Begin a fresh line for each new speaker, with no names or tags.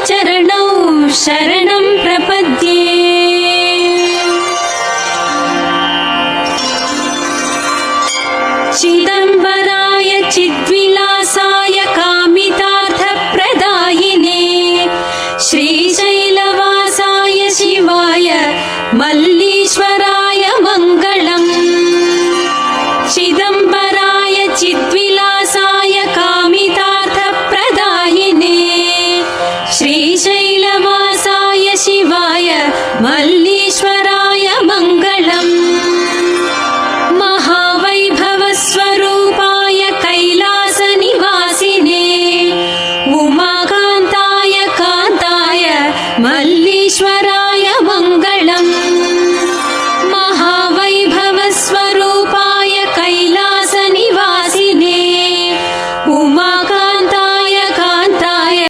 चरणौ शरणं प्रपद्ये। चिदम्बराय चिद्विलासाय कामितार्थप्रदायिने श्रीशैलवासाय शिवाय मल्लीश्वराय मङ्गलम्। चिदम्बराय चिद्विलासाय कामितार्थप्रदायिने श्रीशैलवासाय शिवाय मल्लीश्वराय मङ्गलम्। महावैभवस्वरूपाय कैलासनिवासिने उमाकान्ताय कान्ताय मल्लीश्वराय